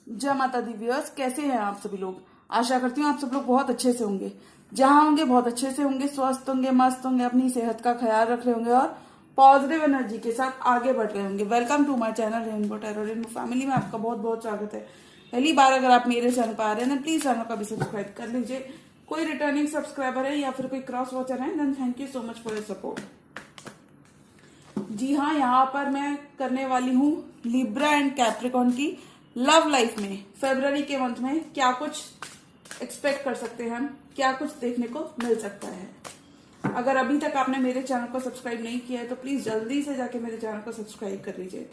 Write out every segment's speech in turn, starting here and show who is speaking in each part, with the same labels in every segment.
Speaker 1: जय माता the viewers, कैसे हैं आप सभी लोग। आशा करती हूँ आप सब लोग बहुत अच्छे से होंगे। जहां होंगे बहुत अच्छे से होंगे, स्वस्थ होंगे, मस्त होंगे, अपनी सेहत का ख्याल रख रहे होंगे और पॉजिटिव एनर्जी के साथ आगे बढ़ रहे होंगे। Welcome to my channel rainbow tarot. Rainbow family में आपका बहुत बहुत स्वागत है। पहली बार अगर आप मेरे चैनल पर आ रहे हैं प्लीज चैनल को भी सब्सक्राइब कर लीजिए। कोई रिटर्निंग सब्सक्राइबर है या फिर कोई क्रॉस वॉचर है then thank you so much for your support. जी हाँ, यहाँ पर मैं करने वाली हूँ लिब्रा एंड कैप्रिकॉन की लव लाइफ में फरवरी के मंथ में क्या कुछ एक्सपेक्ट कर सकते हैं हम, क्या कुछ देखने को मिल सकता है। अगर अभी तक आपने मेरे चैनल को सब्सक्राइब नहीं किया है तो प्लीज जल्दी से जाके मेरे चैनल को सब्सक्राइब कर लीजिए।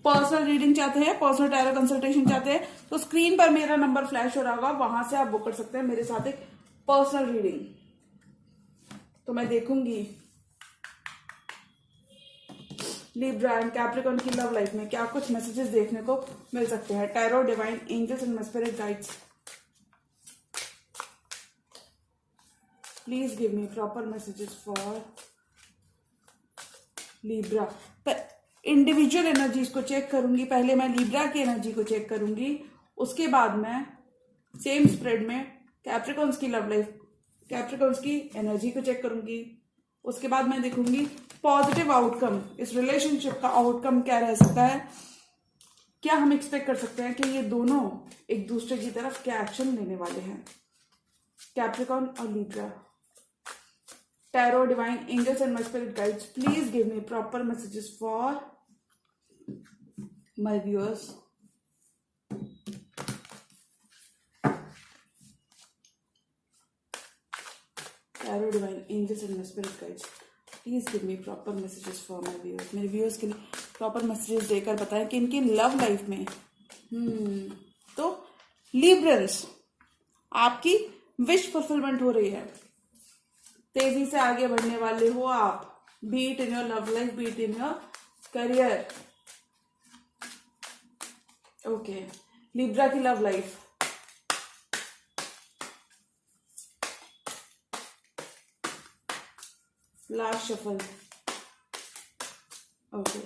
Speaker 1: पर्सनल रीडिंग चाहते हैं, पर्सनल टैरो कंसल्टेशन चाहते हैं तो स्क्रीन पर मेरा नंबर फ्लैश हो रहा होगा, वहां से आप बुक कर सकते हैं मेरे साथ एक पर्सनल रीडिंग। तो मैं देखूंगी लिब्रा एंड कैप्रिकॉन की लव लाइफ में क्या कुछ मैसेजेस देखने को मिल सकते हैं। Tarot, divine angels and spirit guides, please give me proper messages for Libra. पर इंडिविजुअल एनर्जीज को चेक करूंगी। पहले मैं लिब्रा की एनर्जी को चेक करूंगी, उसके बाद मैं सेम स्प्रेड में कैप्रिकॉन्स की लव लाइफ, कैप्रिकॉन्स की एनर्जी को चेक करूंगी। उसके बाद मैं देखूंगी पॉजिटिव आउटकम, इस रिलेशनशिप का आउटकम क्या रह सकता है, क्या हम एक्सपेक्ट कर सकते हैं कि ये दोनों एक दूसरे की तरफ क्या एक्शन लेने वाले हैं, कैप्रिकॉन और Libra. Tarot, divine angels and my spirit guides, please give me proper messages for my viewers. Tarot, divine angels and my spirit guides, please give me proper messages for my viewers. मेरे viewers के लिए proper messages देकर बताएं कि इनकी love life में तो Librans आपकी विश फुलफिलमेंट हो रही है। तेजी से आगे बढ़ने वाले हो आप, beat in your love life, beat in your career. Okay, Libra की love life, last shuffle. Okay,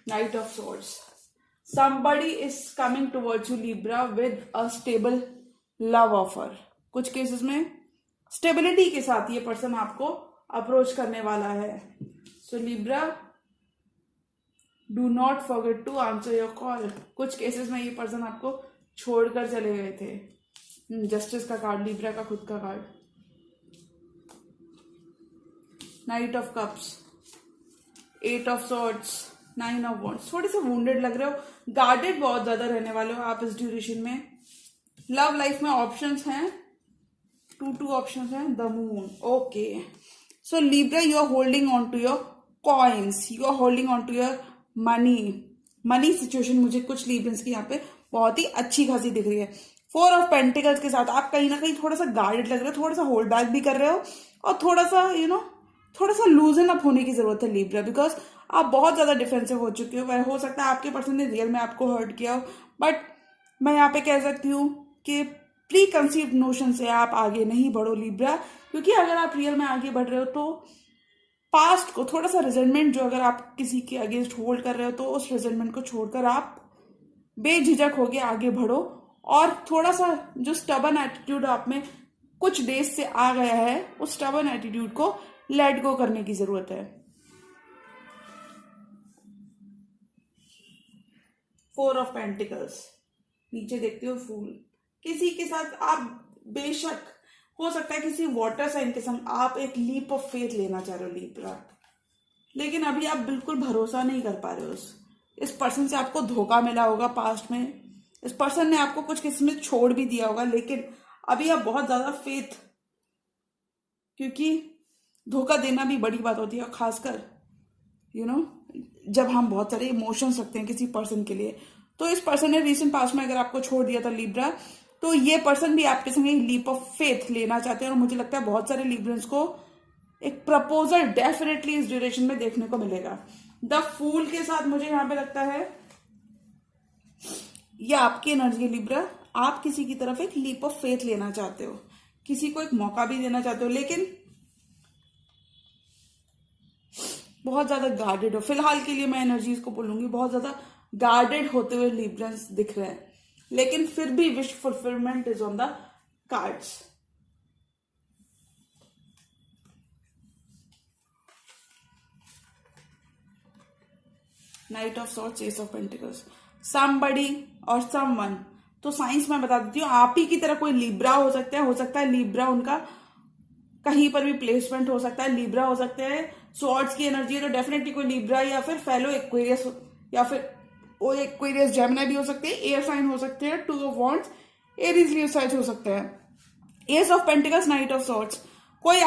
Speaker 1: knight of swords. Somebody is coming towards you Libra with a stable love offer. कुछ केसेस में stability के साथ ये person आपको approach करने वाला है। So Libra, do not forget to answer your call. कुछ केसेस में ये पर्सन आपको छोड़कर चले गए थे। जस्टिस का कार्ड, लिब्रा का खुद का card, knight of cups, eight of swords, nine of wands. थोड़े से वुंडेड लग रहे हो, गार्डेड बहुत ज्यादा रहने वाले हो आप इस ड्यूरेशन में। लव लाइफ में ऑप्शंस हैं, टू ऑप्शंस हैं, the moon. Okay, so Libra, you are holding on to your coins, you are holding on to your money situation मुझे कुछ लिब्रंस की यहाँ पे बहुत ही अच्छी खासी दिख रही है। फोर ऑफ पेंटिकल्स के साथ आप कहीं ना कहीं थोड़ा सा गार्डेड लग रहे हो, थोड़ा सा होल्ड बैक भी कर रहे हो और थोड़ा सा थोड़ा सा लूजन अप होने की जरूरत है लिब्रा, बिकॉज आप बहुत ज्यादा डिफेंसिव हो चुके हो। वह हो सकता है आपके पर्सन ने रियल में आपको हर्ट किया हो, बट मैं यहाँ पे कह सकती हूँ कि प्री कंसीव्ड नोशन से आप आगे नहीं बढ़ो लिब्रा, क्योंकि अगर आप रियल में आगे बढ़ रहे हो तो पास्ट को थोड़ा सा रिजेंटमेंट जो अगर आप किसी के अगेंस्ट होल्ड कर रहे हो तो उस रिजेंटमेंट को छोड़कर आप बेझिझक होके आगे बढ़ो। और थोड़ा सा जो स्टबन एटीट्यूड आप में कुछ डेज से आ गया है, उस स्टबन एटीट्यूड को लेट गो करने की जरूरत है। फोर ऑफ पेंटिकल्स, नीचे देखते हो फूल। किसी के साथ आप बेशक हो सकता है किसी वाटर साइन के संग आप एक लीप ऑफ फेथ लेना चाह रहे हो लिब्रा, लेकिन अभी आप बिल्कुल भरोसा नहीं कर पा रहे हो। इस पर्सन से आपको धोखा मिला होगा पास्ट में, इस पर्सन ने आपको कुछ किसी में छोड़ भी दिया होगा, लेकिन अभी आप बहुत ज्यादा फेथ, क्योंकि धोखा देना भी बड़ी बात होती है, और खासकर जब हम बहुत सारे इमोशंस रखते हैं किसी पर्सन के लिए। तो इस पर्सन ने रिसेंट पास्ट में अगर आपको छोड़ दिया था लिब्रा, तो ये पर्सन भी आपके संग एक लीप ऑफ फेथ लेना चाहते हैं, और मुझे लगता है बहुत सारे लिब्रंस को एक प्रपोजल डेफिनेटली इस ड्यूरेशन में देखने को मिलेगा। द फूल के साथ मुझे यहां पे लगता है ये आपकी एनर्जी है लिब्रा, आप किसी की तरफ एक लीप ऑफ फेथ लेना चाहते हो, किसी को एक मौका भी देना चाहते हो, लेकिन बहुत ज्यादा गार्डेड हो। फिलहाल के लिए मैं एनर्जीज को बोलूंगी बहुत ज्यादा गार्डेड होते हुए लिब्रंस दिख रहे हैं, लेकिन फिर भी wish fulfilment is on the cards. Knight of swords, ace of pentacles, somebody और समवन। तो साइंस में बता देती हूँ, आप ही की तरह कोई लिब्रा हो सकता है लिब्रा उनका कहीं पर भी प्लेसमेंट हो सकता है, लिब्रा हो सकते हैं। सॉर्ड्स की एनर्जी है तो डेफिनेटली कोई लिब्रा या फिर फेलो एक्वेरियस या फिर वो एक्वेरियस जेमिनी भी हो सकते हैं, एयर साइन हो सकते हैं, two of wands Aries Leo size हो सकते हैं। S of pentacles, night of swords, कोई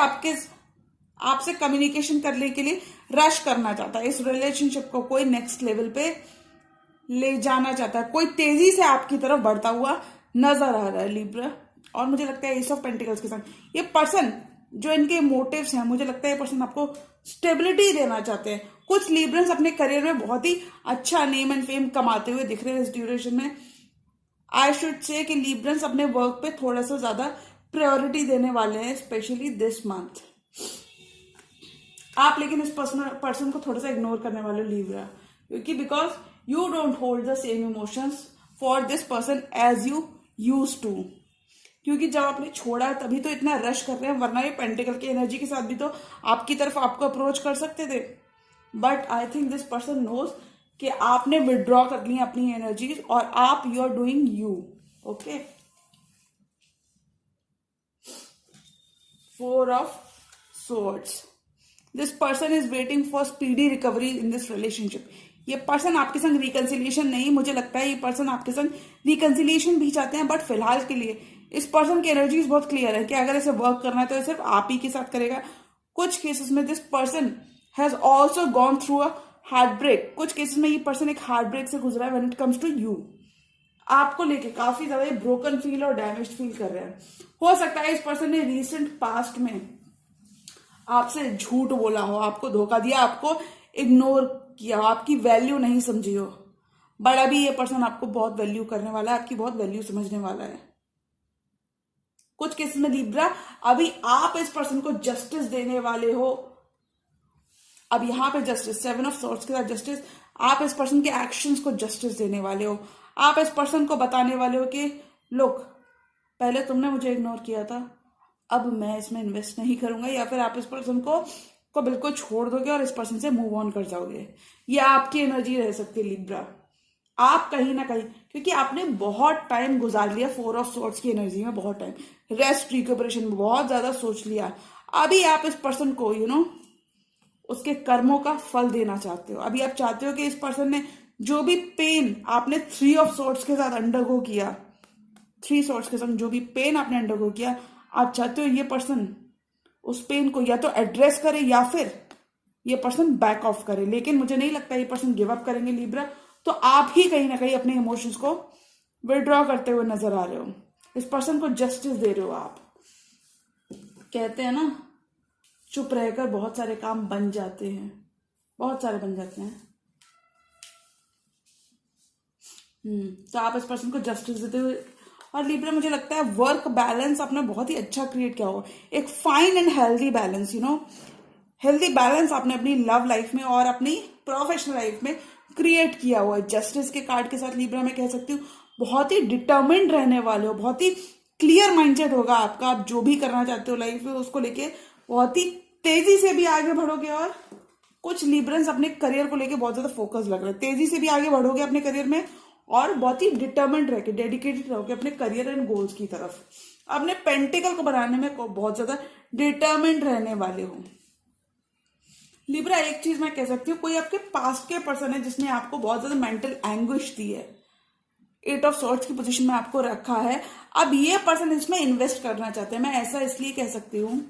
Speaker 1: आपसे कम्युनिकेशन करने के लिए रश करना चाहता है, इस रिलेशनशिप को कोई नेक्स्ट लेवल पे ले जाना चाहता है, कोई तेजी से आपकी तरफ बढ़ता हुआ नजर आ रहा है लिब्रा। और मुझे लगता है एस ऑफ पेंटिकल्स के साथ ये पर्सन जो इनके मोटिव्स हैं, मुझे लगता है ये पर्सन आपको स्टेबिलिटी देना चाहते हैं। कुछ लिब्रंस अपने करियर में बहुत ही अच्छा नेम एंड फेम कमाते हुए दिख रहे हैं इस ड्यूरेशन में। आई शुड से कि लिब्रंस अपने वर्क पे थोड़ा सा ज्यादा प्रायोरिटी देने वाले हैं, स्पेशली दिस मंथ। आप लेकिन इस पर्सन को थोड़ा सा इग्नोर करने वाले लिब्रा, क्योंकि because you don't hold the same emotions for this person as you use to. क्योंकि जब आपने छोड़ा तभी तो इतना रश कर रहे हैं, वरना ये पेंटिकल की एनर्जी के साथ भी तो आपकी तरफ आपको अप्रोच कर सकते थे। But I think this person knows कि आपने विड्रॉ कर ली अपनी एनर्जीज और आप you are doing you. Okay, 4 of swords, this person is waiting for speedy recovery in this relationship. ये पर्सन आपके संग रिकंसिलिएशन नहीं, मुझे लगता है ये पर्सन आपके संग रिकंसिलिएशन भी चाहते हैं, बट फिलहाल के लिए इस पर्सन की एनर्जीज बहुत क्लियर है कि अगर इसे वर्क करना है तो सिर्फ आप ही के साथ करेगा। कुछ केसेस में this person has also gone through a heartbreak, कुछ केसेस में ये पर्सन एक हार्ट ब्रेक से गुजरा है when it comes to you. आपको लेके काफी ज्यादा ब्रोकन फील और डैमेज फील कर रहे हैं। हो सकता है इस पर्सन ने रिसेंट पास्ट में आपसे झूठ बोला हो, आपको धोखा दिया, आपको इग्नोर किया हो, आपकी वैल्यू नहीं समझी हो, बट अभी ये पर्सन आपको बहुत वैल्यू करने वाला है, आपकी बहुत वैल्यू समझने वाला है। कुछ केस में लिब्रा अभी आप इस पर्सन को जस्टिस देने वाले हो। अब यहां पे जस्टिस, 7 ऑफ सॉर्ड्स के साथ जस्टिस, आप इस पर्सन के एक्शंस को जस्टिस देने वाले हो। आप इस पर्सन को बताने वाले हो कि लुक, पहले तुमने मुझे इग्नोर किया था, अब मैं इसमें इन्वेस्ट नहीं करूंगा, या फिर आप इस पर्सन को बिल्कुल छोड़ दोगे और इस पर्सन से मूव ऑन कर जाओगे। ये आपकी एनर्जी रह सकती है लिब्रा। आप कहीं ना कहीं, क्योंकि आपने बहुत टाइम गुजार लिया 4 ऑफ सॉर्ड्स की एनर्जी में, बहुत टाइम रेस्ट रिकवरेशन में बहुत ज्यादा सोच लिया। अभी आप इस पर्सन को उसके कर्मों का फल देना चाहते हो। अभी आप चाहते हो कि इस पर्सन ने जो भी पेन आपने 3 ऑफ सॉर्ड्स के साथ अंडरगो किया, 3 सॉर्ड्स के साथ जो भी पेन आपने अंडरगो किया, आप चाहते हो ये पर्सन उस पेन को या तो एड्रेस करे या फिर ये पर्सन बैक ऑफ करे। लेकिन मुझे नहीं लगता ये पर्सन गिव अप करेंगे लिब्रा। तो आप ही कहीं ना कहीं अपने इमोशंस को विड्रॉ करते हुए नजर आ रहे हो, इस पर्सन को जस्टिस दे रहे हो आप। कहते हैं ना, चुप रहकर बहुत सारे काम बन जाते हैं, बहुत सारे बन जाते हैं। तो आप इस पर्सन को जस्टिस देते हुए, और लिब्रा मुझे लगता है वर्क बैलेंस आपने बहुत ही अच्छा क्रिएट किया होगा, एक fine and healthy balance, healthy balance आपने अपनी लव लाइफ में और अपनी प्रोफेशनल लाइफ में क्रिएट किया हुआ है। जस्टिस के कार्ड के साथ लिब्रा मैं कह सकती हूँ बहुत ही डिटर्मिन्ड रहने वाले हो, बहुत ही क्लियर माइंडसेट होगा आपका। आप जो भी करना चाहते हो लाइफ में उसको लेके बहुत ही तेजी से भी आगे बढ़ोगे। और कुछ लिब्रंस अपने करियर को लेके बहुत ज्यादा फोकस लग रहा है, तेजी से भी आगे बढ़ोगे अपने करियर में और बहुत ही डिटर्मिन्ड रह के डेडिकेटेड रहोगे अपने करियर एंड गोल्स की तरफ। अपने पेंटिकल को बनाने में बहुत ज्यादा डिटर्मिन्ड रहने वाले हो लिब्रा। एक चीज मैं कह सकती हूँ, कोई आपके पास्ट के पर्सन है जिसने आपको बहुत ज्यादा मेंटल एंग्विश दी है, 8 ऑफ सॉर्ड्स की पोजीशन में आपको रखा है। अब ये पर्सन इसमें इन्वेस्ट करना चाहते हैं, मैं ऐसा इसलिए कह सकती हूँ,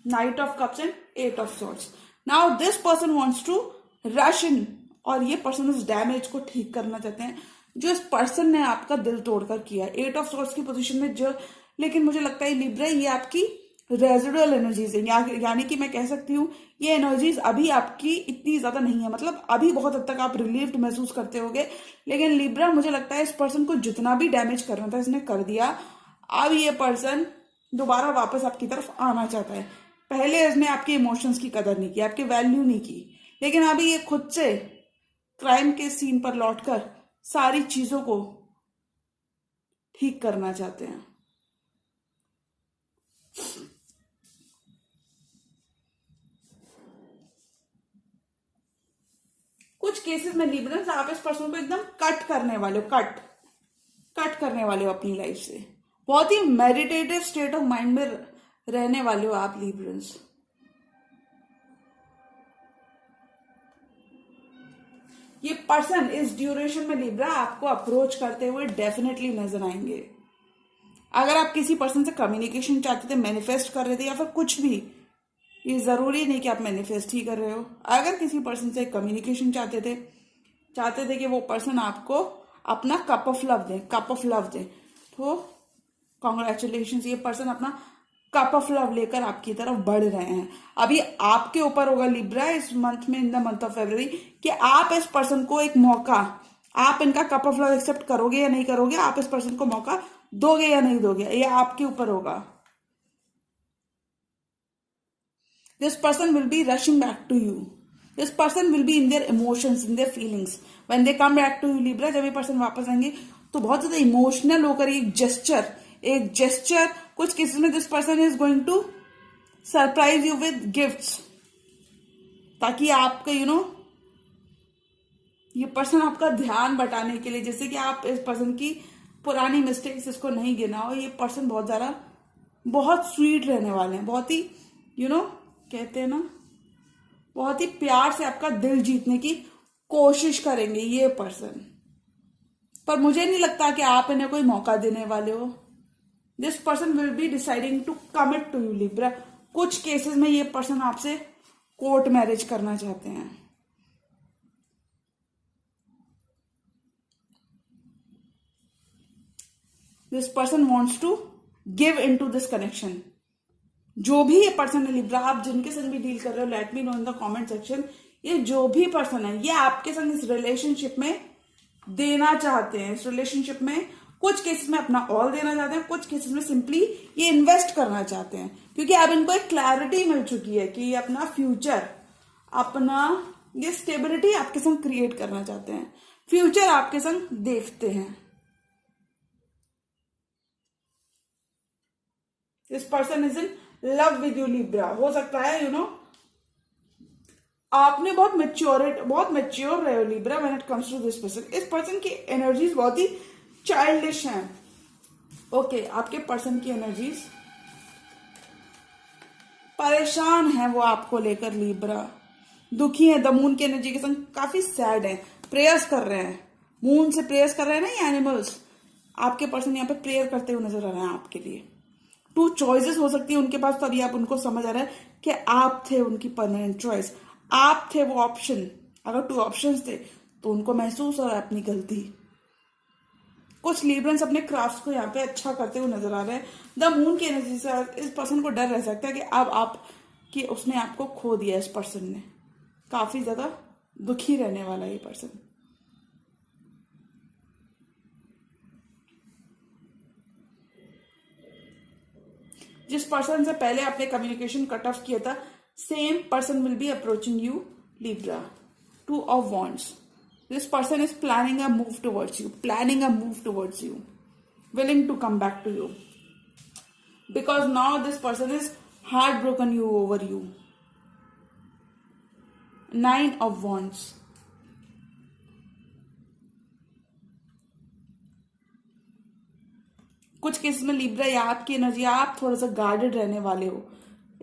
Speaker 1: knight of cups and 8 of swords. Now this person wants to rush in, और ये पर्सन उस डैमेज को ठीक करना चाहते हैं जो इस पर्सन ने आपका दिल तोड़कर किया है 8 ऑफ सॉर्ड्स की पोजीशन में। जो लेकिन मुझे लगता है लिब्रा ये आपकी रेजिडुअल एनर्जीज है, यानी कि मैं कह सकती हूँ ये एनर्जीज अभी आपकी इतनी ज्यादा नहीं है, मतलब अभी बहुत हद तक आप रिलीव्ड महसूस करते होगे। लेकिन लिब्रा मुझे लगता है इस पर्सन को जितना भी डैमेज करना था इसने कर दिया। अब ये पर्सन दोबारा वापस आपकी तरफ आना चाहता है। पहले इसने आपके इमोशंस की कदर नहीं की, आपकी वैल्यू नहीं की, लेकिन अभी ये खुद से क्राइम के सीन पर लौटकर सारी चीजों को ठीक करना चाहते हैं। कुछ केसेस में लिबरल्स आप इस पर्सन को एकदम कट करने वाले हो, कट करने वाले हो अपनी लाइफ से। बहुत ही मेडिटेटिव स्टेट ऑफ माइंड में रहने वाले हो आप लिबरल्स। ये पर्सन इस ड्यूरेशन में लिब्रा आपको अप्रोच करते हुए डेफिनेटली नजर आएंगे। अगर आप किसी पर्सन से कम्युनिकेशन चाहते थे, मैनिफेस्ट कर रहे थे या फिर कुछ भी, ये जरूरी नहीं कि आप मैनिफेस्ट ही कर रहे हो। अगर किसी पर्सन से कम्युनिकेशन चाहते थे कि वो पर्सन आपको अपना कप ऑफ लव दे, तो कॉन्ग्रेचुलेशन, ये पर्सन अपना कप ऑफ लव लेकर आपकी तरफ बढ़ रहे हैं। अभी आपके ऊपर होगा लिब्रा इस मंथ में, इन द मंथ ऑफ फरवरी, कि आप इस पर्सन को एक मौका, आप इनका कप ऑफ लव एक्सेप्ट करोगे या नहीं करोगे, आप इस पर्सन को मौका दोगे या नहीं दोगे, ये आपके ऊपर होगा। This person will be rushing back to you, this person will be in their emotions, in their feelings when they come back to you Libra. जब ये पर्सन वापस आएंगे तो बहुत ज्यादा इमोशनल होकर एक जेस्चर, कुछ केसेस में this person is going to surprise you with gifts, ताकि आपका ये पर्सन आपका ध्यान बटाने के लिए, जैसे कि आप इस पर्सन की पुरानी मिस्टेक्स इसको नहीं गिना हो। ये पर्सन बहुत स्वीट रहने वाले हैं, बहुत ही कहते हैं ना, बहुत ही प्यार से आपका दिल जीतने की कोशिश करेंगे ये पर्सन। पर मुझे नहीं लगता कि आप इन्हें कोई मौका देने वाले हो। This person will be deciding to commit to you Libra. कुछ केसेस में ये पर्सन आपसे कोर्ट मैरिज करना चाहते हैं। This person wants to give in to this connection. जो भी ये पर्सन है लिब्रा, आप जिनके संग भी डील कर रहे हो, let me know in the comment section. ये जो भी पर्सन है, ये आपके संग इस रिलेशनशिप में देना चाहते हैं। इस रिलेशनशिप में कुछ केसेस में अपना ऑल देना चाहते हैं, कुछ केसेस में सिंपली ये इन्वेस्ट करना चाहते हैं, क्योंकि अब इनको एक क्लैरिटी मिल चुकी है कि ये अपना फ्यूचर, ये स्टेबिलिटी आपके संग क्रिएट करना चाहते हैं, फ्यूचर आपके संग देखते हैं। This person is in love with you Libra. हो सकता है आपने बहुत मेच्योर रहे हो Libra when it comes to this person. इस पर्सन की एनर्जीज बहुत ही चाइल्डिश हैं। ओके, आपके पर्सन की एनर्जीज परेशान है वो आपको लेकर लिब्रा, दुखी है। द मून की एनर्जी के संग काफी सैड है, प्रेयर्स कर रहे हैं, मून से प्रेयर्स कर रहे हैं ना ये एनिमल्स। आपके पर्सन यहाँ पे प्रेयर करते हुए नजर आ रहे हैं आपके लिए। 2 चॉइसेस हो सकती है उनके पास, तो अभी आप उनको समझ आ रहा है कि आप थे उनकी परमानेंट चॉइस, आप थे वो ऑप्शन। अगर 2 ऑप्शंस थे तो उनको महसूस हो रहा है अपनी गलती। कुछ लिब्रन्स अपने क्राफ्ट को यहाँ पे अच्छा करते हुए नजर आ रहे हैं। द मून की एनर्जी से इस पर्सन को डर रह सकता है कि अब उसने आपको खो दिया। इस पर्सन ने काफी ज्यादा दुखी रहने वाला ये पर्सन। जिस पर्सन से पहले आपने कम्युनिकेशन कट ऑफ किया था, same person will B approaching you Libra. 2 of Wands. This person is planning a move towards you, willing to come back to you, because now this person is heartbroken over you. 9 of Wands. कुछ case में Libra या आपकी energy, आप थोड़ा सा guarded रहने वाले हो,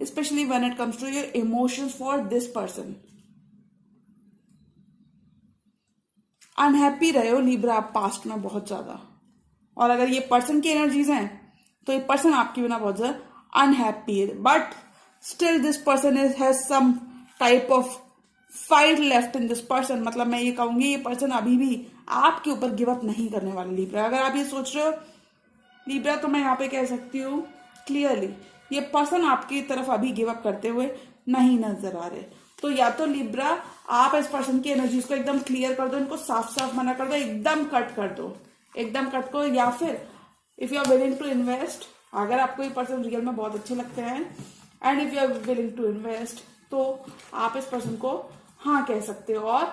Speaker 1: specially when it comes to your emotions for this person. Unhappy रहे हो लिब्रा आप पास्ट में बहुत ज्यादा, और अगर ये पर्सन की एनर्जीज हैं तो ये पर्सन आपके बिना बहुत ज्यादा अनहैप्पी है। But still this person has some type of fight left in this person. मतलब मैं ये कहूंगी ये पर्सन अभी भी आपके ऊपर गिव अप नहीं करने वाले लिब्रा। अगर आप ये सोच रहे हो लिब्रा, तो मैं यहाँ पे कह सकती हूँ क्लियरली ये पर्सन आपकी तरफ अभी गिव अप करते हुए नहीं नजर आ रहे। तो या तो लिब्रा आप इस पर्सन की एनर्जीज को एकदम क्लियर कर दो, इनको साफ साफ मना कर दो, एकदम कट कर दो, या फिर if you are willing to invest, अगर आपको ये पर्सन रियल में बहुत अच्छे लगते हैं and if you are willing to invest, तो आप इस पर्सन को हाँ कह सकते हो और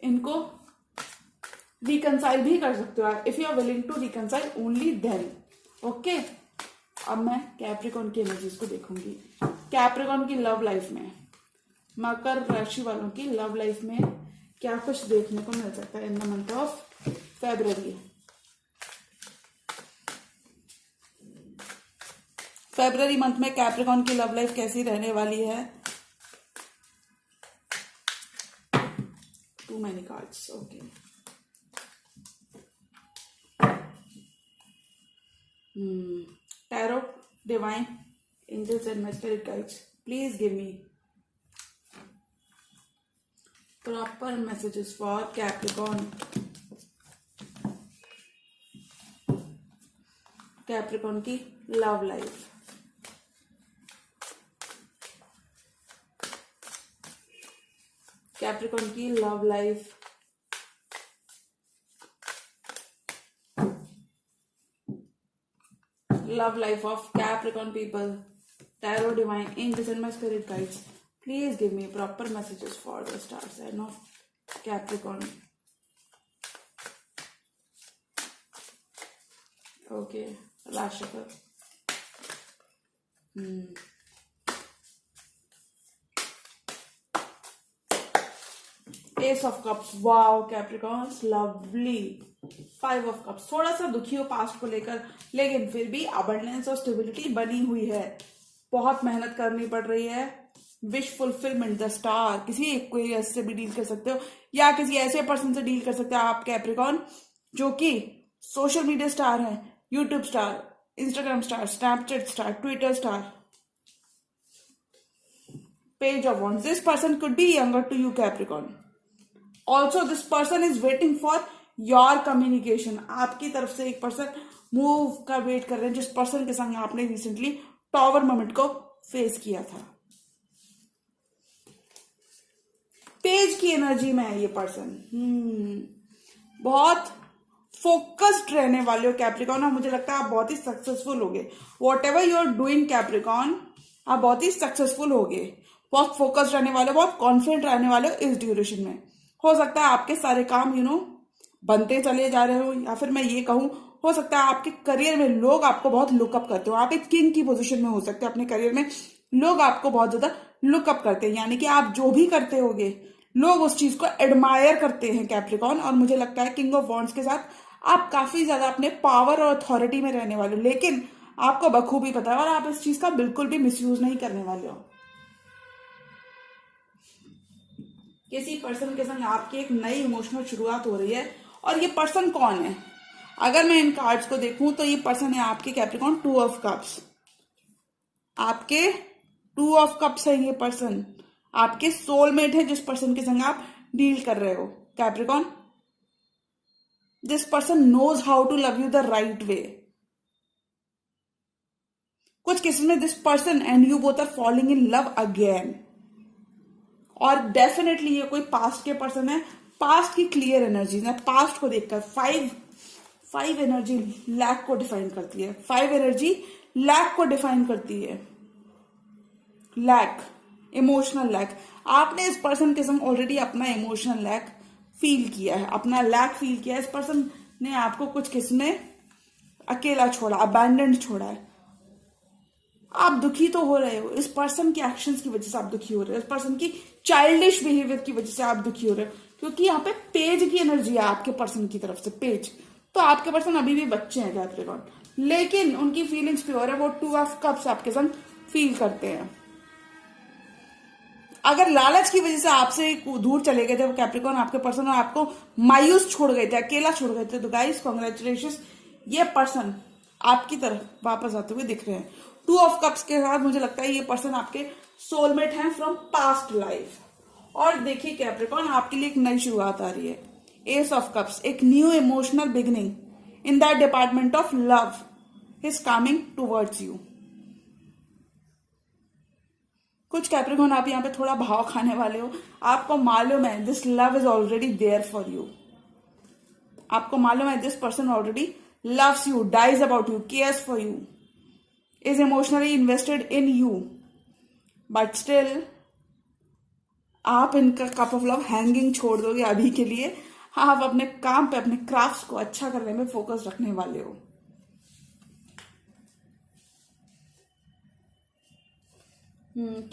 Speaker 1: इनको रिकनसाइल भी कर सकते हो if you are willing to reconcile only then. Okay, अब मैं कैप्रिकॉन की एनर्जीज को देखूंगी। कैप्रिकॉन की लव लाइफ में, मकर राशि वालों की लव लाइफ में क्या कुछ देखने को मिल सकता है in the month of February. February month में कैप्रिकॉन की लव लाइफ कैसी रहने वाली है? Too many cards. Okay, Tarot, divine, angels and my spirit guides, please give me proper messages for Capricorn. Capricorn की love life. Capricorn की love life. Love life of Capricorn people. Tarot, divine, angels and my spirit guides, please give me proper messages for the star sign of Capricorn. Okay, Rashikar. Ace of Cups. Wow, Capricorns, lovely. 5 of Cups. थोड़ा सा दुखी हो past को लेकर, लेकिन फिर भी abundance और स्टेबिलिटी बनी हुई है। बहुत मेहनत करनी पड़ रही है। Wish fulfilment, the star. किसी एक कोई ऐसे भी डील कर सकते हो या किसी ऐसे पर्सन से डील कर सकते हो आप कैप्रिकॉन, जो कि सोशल मीडिया स्टार है, YouTube star, Instagram star, Snapchat star, Twitter star. Page of wands. This person could be younger to you Capricorn. Also this person is waiting for your communication. आपकी तरफ से एक person move का wait कर रहे हैं, जिस पर्सन के संग आपने रिसेंटली टॉवर मोमेंट को फेस किया था. पेज की एनर्जी में है ये पर्सन. बहुत फोकस्ड रहने वाले हो कैप्रिकॉन, और मुझे लगता है आप बहुत ही सक्सेसफुल होगे. Whatever you are doing Capricorn, आप बहुत ही सक्सेसफुल होगे. बहुत फोकस्ड रहने वाले हो, बहुत कॉन्फिडेंट रहने वाले हो इस ड्यूरेशन में. हो सकता है आपके सारे काम बनते चले जा रहे हो, या फिर मैं ये कहूं, हो सकता है आपके करियर में लोग आपको बहुत लुकअप करते हो. आप एक किंग की पोजीशन में हो सकते हैं अपने करियर में. लोग आपको बहुत ज्यादा लुकअप करते हैं, यानी कि आप जो भी करते होगे लोग उस चीज को एडमायर करते हैं कैप्रिकॉन. और मुझे लगता है किंग ऑफ वॉन्ड्स के साथ आप काफी ज्यादा अपने पावर और अथॉरिटी में रहने वाले हो, लेकिन आपको बखूबी पता है और आप इस चीज का बिल्कुल भी मिसयूज नहीं करने वाले हो. किसी पर्सन के संग आपकी एक नई इमोशनल शुरुआत हो रही है. और ये पर्सन कौन है? अगर मैं इन कार्ड्स को देखूं तो ये पर्सन है आपके कैप्रिकॉन 2 ऑफ कप्स. आपके 2 ऑफ कप्स है ये पर्सन. आपके सोलमेट है जिस पर्सन के संग आप डील कर रहे हो Capricorn. This person knows how to love you the right way. कुछ केसेस में this person and you both are falling in love again. और डेफिनेटली ये कोई पास्ट के पर्सन है. पास्ट की क्लियर एनर्जीज है. पास्ट को देखकर फाइव एनर्जी लैक को डिफाइन करती है. 5 एनर्जी लैक को डिफाइन करती है. Lack, emotional lack. आपने इस पर्सन के संग ऑलरेडी अपना इमोशनल लैक फील किया है, अपना लैक फील किया है. इस पर्सन ने आपको कुछ किसने अकेला छोड़ा, अबैंडन्ड छोड़ा है. आप दुखी तो हो रहे हो, इस पर्सन के एक्शंस की वजह से आप दुखी हो रहे हो. इस पर्सन की चाइल्डिश बिहेवियर की वजह से आप दुखी हो रहे हो, क्योंकि यहाँ पे पेज की एनर्जी है आपके पर्सन की तरफ से. पेज तो आपके पर्सन अभी भी बच्चे हैं कैप्रिकॉन, लेकिन उनकी फीलिंग्स प्योर है. वो 2 ऑफ कप्स आपके संग फील करते हैं. अगर लालच की वजह से आपसे दूर चले गए थे वो कैप्रिकॉन, आपके पर्सन, और आपको मायूस छोड़ गए थे, अकेला छोड़ गए थे, तो गाइस कॉन्ग्रेचुलेशन, ये पर्सन आपकी तरफ वापस आते हुए दिख रहे हैं. 2 ऑफ कप्स के साथ मुझे लगता है ये पर्सन आपके सोलमेट हैं फ्रॉम पास्ट लाइफ. और देखिए कैप्रिकॉन, आपके लिए एक नई शुरुआत आ रही है. एस ऑफ कप्स, एक new emotional beginning in that department of love is coming towards you. कुछ कैप्रिकॉन आप यहाँ पे थोड़ा भाव खाने वाले हो. आपको मालूम है this love is already there for you. आपको मालूम है this person already loves you, dies about you, cares for you, is emotionally invested in you, but still आप इनका कप ऑफ लव हैंगिंग छोड़ दोगे अभी के लिए। आप अपने काम पे, अपने क्राफ्ट को अच्छा करने में फोकस रखने वाले हो।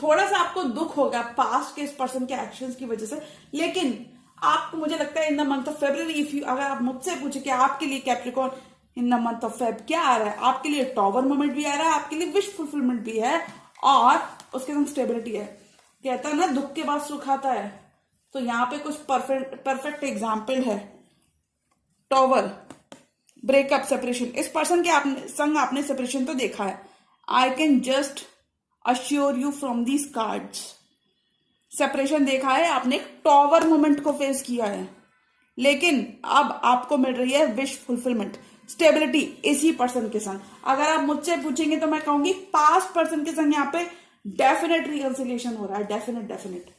Speaker 1: थोड़ा सा आपको दुख होगा पास्ट के इस पर्सन के एक्शंस की वजह से, लेकिन आपको, मुझे लगता है in the month of February, if you, अगर आप मुझसे पूछे कि आपके लिए Capricorn in the month of Feb क्या आ रहा है, आपके लिए टॉवर मोमेंट भी आ रहा है, आपके लिए विश फुलफिलमेंट भी है, और उसके संग स्टेबिलिटी है। कहता है ना दुख के बाद सुख आता है, तो यहाँ पे कुछ परफेक्ट एग्जाम्पल है। Tower, breakup, separation. इस पर्सन के संग आपने सेपरेशन तो देखा है। I can just assure you from these cards, separation देखा है आपने, एक टॉवर मोमेंट को फेस किया है, लेकिन अब आपको मिल रही है विश फुलफिलमेंट, स्टेबिलिटी इसी पर्सन के संग। अगर आप मुझसे पूछेंगे तो मैं कहूंगी पास्ट पर्सन के संग यहाँ पे डेफिनेट रिकंसिलिएशन हो रहा है, definite.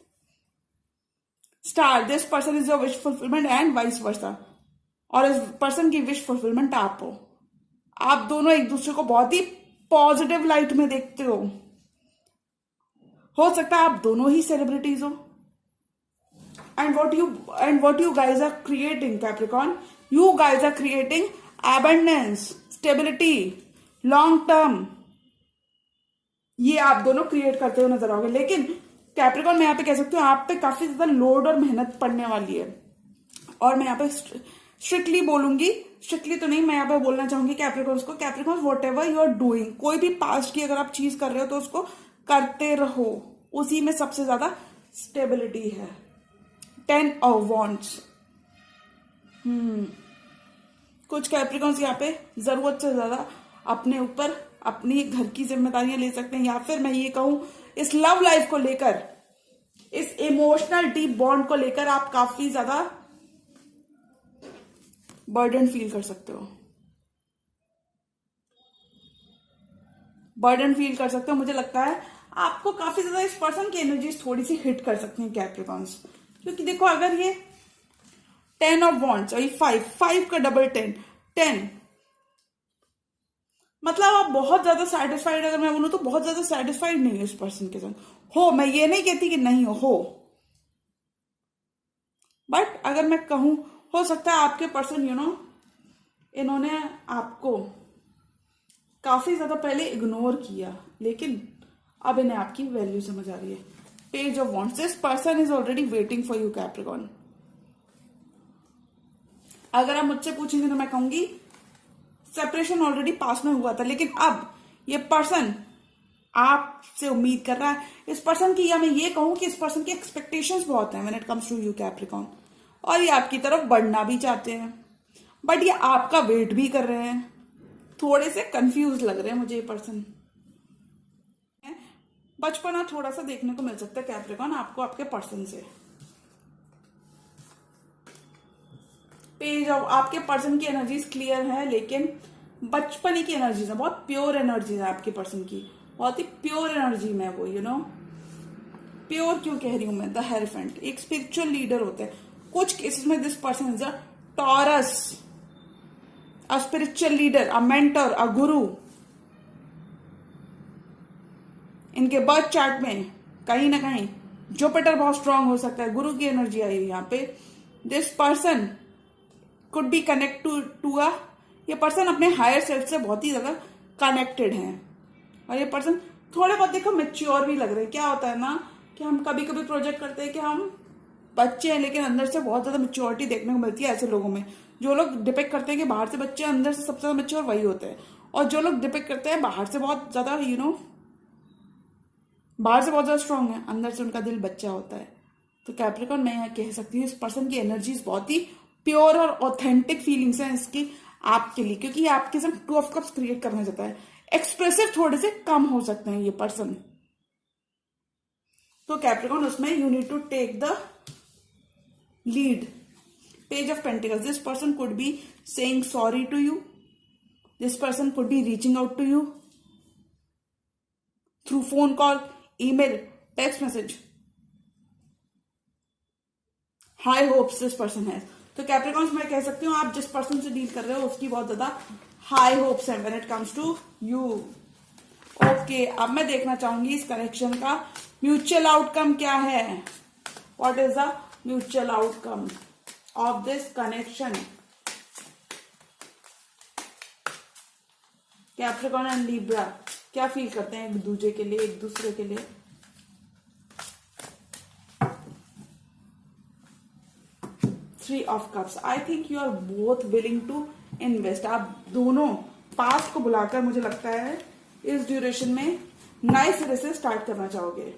Speaker 1: Star, this person is your wish fulfilment and vice versa, और इस पर्सन की विश फुलफिलमेंट आप हो। आप दोनों एक दूसरे को बहुत ही पॉजिटिव लाइट में देखते हो सकता है आप दोनों ही सेलिब्रिटीज हो। And what you guys are creating, Capricorn, you guys are creating abundance, stability, long term, ये आप दोनों क्रिएट करते हुए नजर आओगे। लेकिन कैप्रिकॉन, मैं यहाँ पे कह सकती हूँ आप पे काफी ज्यादा लोड और मेहनत पड़ने वाली है। और मैं यहाँ पे स्ट्रिक्टली बोलूंगी, स्ट्रिक्टली तो नहीं, मैं यहाँ पे बोलना चाहूंगी कैप्रिकॉन्स को, Capricorns whatever you are doing, कोई भी पास्ट की अगर आप चीज कर रहे हो तो उसको करते रहो, उसी में सबसे ज्यादा स्टेबिलिटी है। 10 ऑफ वॉन्ड्स। कुछ कैप्रिकॉन्स यहाँ पे जरूरत से ज्यादा अपने ऊपर अपनी घर की जिम्मेदारियां ले सकते हैं, या फिर मैं ये कहूं इस लव लाइफ को लेकर, इस इमोशनल डीप बॉन्ड को लेकर आप काफी ज्यादा बर्डन फील कर सकते हो, मुझे लगता है आपको काफी ज्यादा इस पर्सन की एनर्जीज थोड़ी सी हिट कर सकती हैं कैप्रिकॉन्स। क्योंकि देखो, अगर ये 10 ऑफ वॉन्ड्स और ये 5 का डबल 10, मतलब आप बहुत ज्यादा सेटिस्फाइड, अगर मैं बोलूं तो बहुत ज्यादा सेटिस्फाइड नहीं हो इस पर्सन के संग। हो, मैं ये नहीं कहती कि नहीं हो, बट अगर मैं कहूं, हो सकता है आपके पर्सन इन्होंने आपको काफी ज्यादा पहले इग्नोर किया, लेकिन अब इन्हें आपकी वैल्यू समझ आ रही है। Page of wands, this person is already waiting for you Capricorn. अगर आप मुझसे पूछेंगे तो मैं कहूंगी सेपरेशन ऑलरेडी पास में हुआ था, लेकिन अब ये पर्सन आपसे उम्मीद कर रहा है। इस पर्सन की, या मैं ये कहूं कि इस पर्सन की एक्सपेक्टेशंस बहुत हैं when it comes to you Capricorn, और ये आपकी तरफ बढ़ना भी चाहते हैं, बट ये आपका वेट भी कर रहे हैं। थोड़े से कंफ्यूज लग रहे हैं मुझे ये पर्सन। बचपना थोड़ा सा देखने को मिल सकता है कैप्रिकॉन आपको आपके पर्सन से। पेज ऑफ, आपके पर्सन की एनर्जीज क्लियर है, लेकिन बचपन की एनर्जीज है, बहुत प्योर एनर्जीज है आपके पर्सन की, बहुत ही प्योर एनर्जी में वो, प्योर क्यों कह रही हूं मैं, द हेरोफेंट एक स्पिरिचुअल लीडर होते हैं। कुछ केसेस में this person is a Taurus, a spiritual leader, a mentor, a guru. इनके बर्थ चार्ट में कहीं ना कहीं जुपिटर बहुत स्ट्रांग हो सकता है, गुरु की एनर्जी आई है यहाँ पे। This person could be connect to a, ये पर्सन अपने हायर सेल्फ से बहुत ही ज्यादा कनेक्टेड है, और ये पर्सन थोड़े बहुत देखो मेच्योर भी लग रहे हैं। क्या होता है ना कि हम कभी कभी प्रोजेक्ट करते हैं कि हम बच्चे हैं, लेकिन अंदर से बहुत ज्यादा मेच्योरिटी देखने को मिलती है ऐसे लोगों में। जो लोग डिपेक्ट करते हैं कि बाहर से बच्चे, अंदर से सबसे ज्यादा मेच्योर वही होते हैं, और जो लोग डिपेक्ट करते हैं बाहर से बहुत ज्यादा बाहर से बहुत ज्यादा स्ट्रांग है, अंदर से उनका दिल बच्चा होता है। तो कैप्रिकॉन, मैं यहाँ कह सकती हूँ इस पर्सन की एनर्जीज बहुत ही प्योर और ऑथेंटिक फीलिंग्स हैं इसकी आपके लिए, क्योंकि ये आपके साथ 2 ऑफ कप्स क्रिएट करना चाहता है। एक्सप्रेसिव थोड़े से कम हो सकते हैं ये पर्सन, तो कैप्रिकॉन उसमें you need to take the lead. Page of pentacles, this person could be saying sorry to you, this person could be reaching out to you through phone call, email, text message. High hopes this person है। तो Capricorns, मैं कह सकती हूँ आप जिस person से deal कर रहे हो उसकी बहुत ज्यादा हाई होप्स है when it comes to you. Okay, अब मैं देखना चाहूंगी इस कनेक्शन का म्यूचुअल आउटकम क्या है। What is the mutual outcome of this connection? Capricorn and Libra क्या फील करते हैं एक दूसरे के लिए, एक दूसरे के लिए? Three of cups. I think you are both willing to invest. आप दोनों पास्ट को बुलाकर मुझे लगता है इस ड्यूरेशन में नए सिरे से स्टार्ट करना चाहोगे.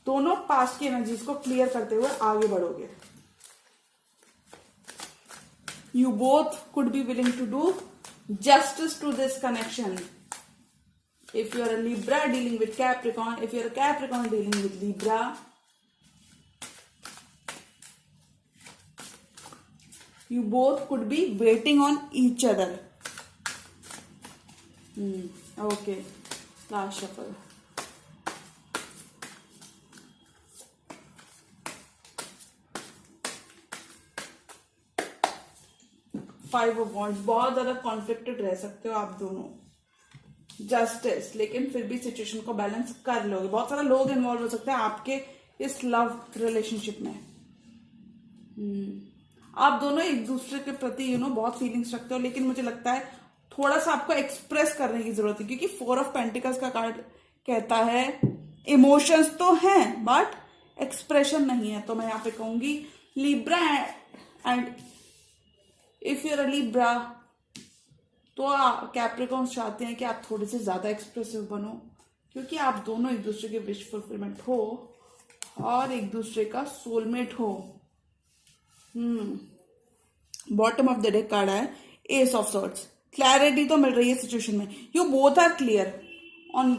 Speaker 1: दोनों पास्ट की एनर्जीज को क्लियर करते हुए आगे बढ़ोगे. You both could be willing to do justice to this connection. If you are a Libra dealing with Capricorn, if you are a Capricorn dealing with Libra, you both could be waiting on each other. Okay, last shuffle. Five of wands. बहुत ज्यादा conflicted रह सकते हो आप दोनों. Justice, लेकिन फिर भी सिचुएशन को बैलेंस कर लोगे. बहुत सारे लोग इन्वॉल्व हो सकते हैं आपके इस लव रिलेशनशिप में. आप दोनों एक दूसरे के प्रति बहुत फीलिंग्स रखते हो, लेकिन मुझे लगता है थोड़ा सा आपको एक्सप्रेस करने की जरूरत है, क्योंकि 4 ऑफ पेंटिकल्स का कार्ड कहता है इमोशंस तो हैं बट एक्सप्रेशन नहीं है. तो मैं यहाँ पे कहूंगी Libra and if you're a Libra, तो कैप्रिकॉर्न्स चाहते हैं कि आप थोड़े से ज्यादा एक्सप्रेसिव बनो, क्योंकि आप दोनों एक दूसरे के विश फुलफिलमेंट हो और एक दूसरे का सोलमेट हो. Bottom of the deck card है एस ऑफ सॉर्ड्स. क्लैरिटी तो मिल रही है सिचुएशन में. You both are clear on,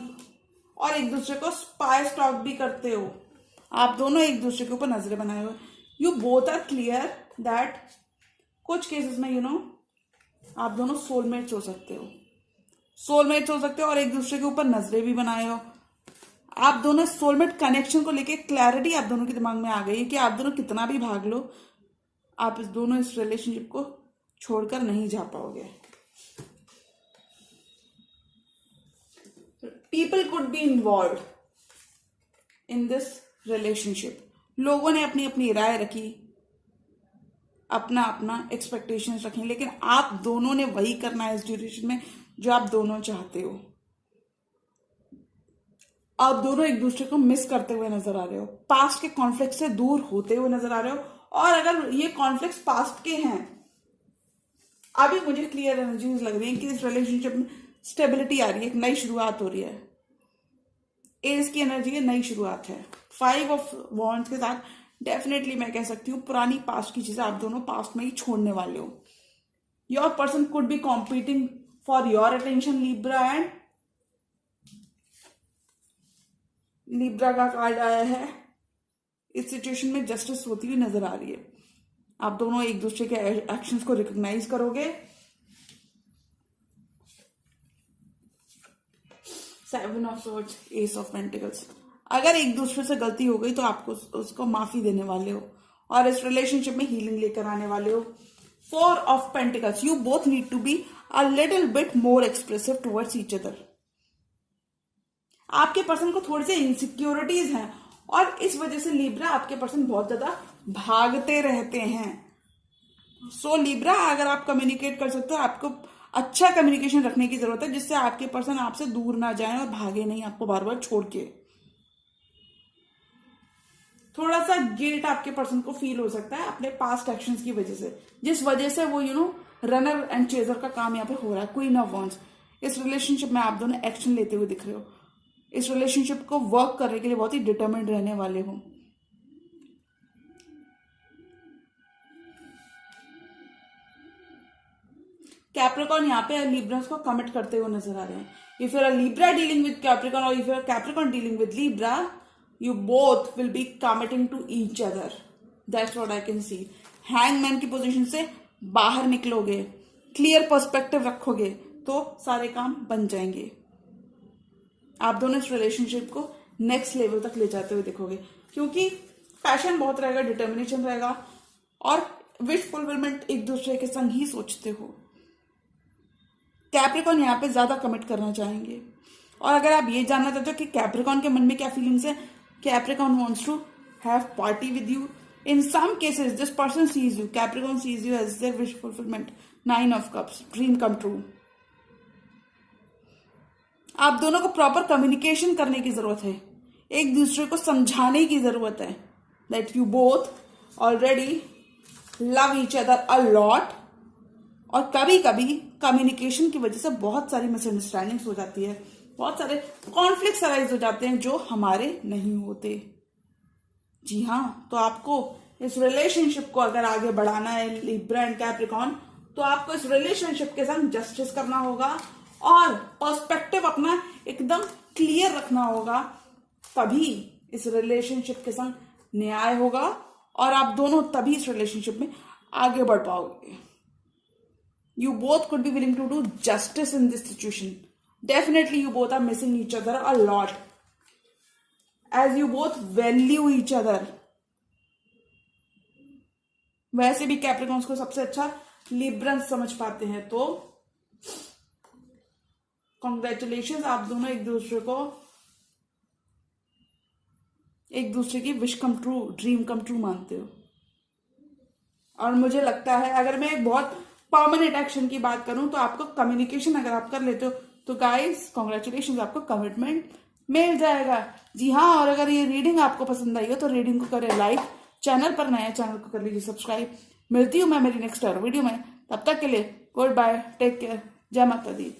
Speaker 1: और एक दूसरे को स्पाई स्टॉक भी करते हो. आप दोनों एक दूसरे के ऊपर नजरें बनाए हो. You both are clear that कुछ केसेस में आप दोनों सोलमेट्स हो सकते हो. सोलमेट्स हो सकते हो और एक दूसरे के ऊपर नजरें भी बनाए हो. आप दोनों सोलमेट कनेक्शन को लेके क्लैरिटी आप दोनों के दिमाग में आ गई है कि आप दोनों कितना भी भाग लो, आप इस दोनों इस रिलेशनशिप को छोड़कर नहीं जा पाओगे. People could be involve in this relationship. लोगों ने अपनी अपनी राय रखी, अपना अपना एक्सपेक्टेशंस रखें, लेकिन आप दोनों ने वही करना है इस ड्यूरेशन में जो आप दोनों चाहते हो. आप दोनों एक दूसरे को मिस करते हुए नजर आ रहे हो, पास्ट के कॉन्फ्लिक्ट से दूर होते हुए नजर आ रहे हो. और अगर ये कॉन्फ्लिक्ट्स पास्ट के हैं, अभी मुझे क्लियर एनर्जीज लग रही है कि इस रिलेशनशिप में स्टेबिलिटी आ रही है, एक नई शुरुआत हो रही है. एस की एनर्जी है, नई शुरुआत है. 5 ऑफ वॉन्ड्स के साथ डेफिनेटली मैं कह सकती हूँ पुरानी पास्ट की चीजें आप दोनों पास्ट में ही छोड़ने वाले हो. Your person could B competing for your attention. Libra and Libra का कार्ड आया है. इस सिचुएशन में जस्टिस होती हुई नजर आ रही है. आप दोनों एक दूसरे के एक्शंस को रिकॉग्नाइज करोगे. 7 of swords, S of pentacles. अगर एक दूसरे से गलती हो गई तो आपको उसको माफी देने वाले हो और इस रिलेशनशिप में हीलिंग लेकर आने वाले हो. 4 of pentacles. You both need to be a little bit more expressive towards each other. आपके पर्सन को थोड़ी सी इनसिक्योरिटीज हैं और इस वजह से लिब्रा आपके पर्सन बहुत ज्यादा भागते रहते हैं. सो लिब्रा, अगर आप कम्युनिकेट कर सकते हो, आपको अच्छा कम्युनिकेशन रखने की जरूरत है जिससे आपके पर्सन आपसे दूर ना जाए और भागे नहीं आपको बार बार छोड़ के. थोड़ा सा गिल्ट आपके पर्सन को फील हो सकता है अपने पास्ट एक्शंस की वजह से, जिस वजह से वो रनर एंड चेजर का काम यहाँ पे हो रहा है. Queen of wands. इस रिलेशनशिप में आप दोनों एक्शन लेते हुए दिख रहे हो. इस रिलेशनशिप को वर्क करने के लिए बहुत ही डिटरमिन्ड रहने वाले हो. कैप्रिकॉर्न यहाँ पे लिब्रास को कमिट करते हुए नजर आ रहे हैं. If you are Libra dealing with Capricorn और if you are Capricorn dealing with Libra, you both will be committing to each other. That's what I can see. Hangman की पोजीशन से बाहर निकलोगे, क्लियर पर्सपेक्टिव रखोगे तो सारे काम बन जाएंगे. आप दोनों इस रिलेशनशिप को नेक्स्ट लेवल तक ले जाते हुए दिखोगे, क्योंकि पैशन बहुत रहेगा, डिटर्मिनेशन रहेगा और विश फुलफिलमेंट एक दूसरे के संग ही सोचते हो. कैप्रिकॉर्न यहाँ पे ज्यादा कमिट करना चाहेंगे. और अगर आप ये जानना चाहते हो कि कैप्रिकॉर्न के मन में क्या फीलिंग्स है, Capricorn wants to have party with you. In some cases, this person sees you, Capricorn sees you as their wish fulfillment. 9 of Cups, dream come true. आप दोनों को प्रॉपर कम्युनिकेशन करने की जरूरत है, एक दूसरे को समझाने की जरूरत है that you both already love each other a lot. और कभी कभी कम्युनिकेशन की वजह से बहुत सारी मिसअंडरस्टैंडिंग्स हो जाती है, बहुत सारे कॉन्फ्लिक्ट्स अराइज हो जाते हैं जो हमारे नहीं होते. जी हाँ, तो आपको इस रिलेशनशिप को अगर आगे बढ़ाना है लिब्रा एंड कैप्रिकॉर्न, तो आपको इस रिलेशनशिप के साथ जस्टिस करना होगा और पर्सपेक्टिव अपना एकदम क्लियर रखना होगा. तभी इस रिलेशनशिप के संग न्याय होगा और आप दोनों तभी इस रिलेशनशिप में आगे बढ़ पाओगे. You both could be willing to do justice in this situation. Definitely you both are missing each other a lot, as you both value each other. वैसे भी कैप्रिकॉर्न्स को सबसे अच्छा लिब्रन्स समझ पाते हैं, तो कॉन्ग्रेचुलेशन, आप दोनों एक दूसरे की wish come true, dream come true मानते हो. और मुझे लगता है अगर मैं एक बहुत परमानेंट एक्शन की बात करूं तो आपको कम्युनिकेशन अगर आप कर लेते हो तो गाइस कॉन्ग्रेचुलेशन, आपको कमिटमेंट मिल जाएगा. जी हाँ, और अगर ये रीडिंग आपको पसंद आई हो तो रीडिंग को करें लाइक, चैनल पर नया चैनल को कर लीजिए सब्सक्राइब. मिलती हूँ मैं मेरी नेक्स्ट वीडियो में, तब तक के लिए गुड बाय, टेक केयर, जय माता दी.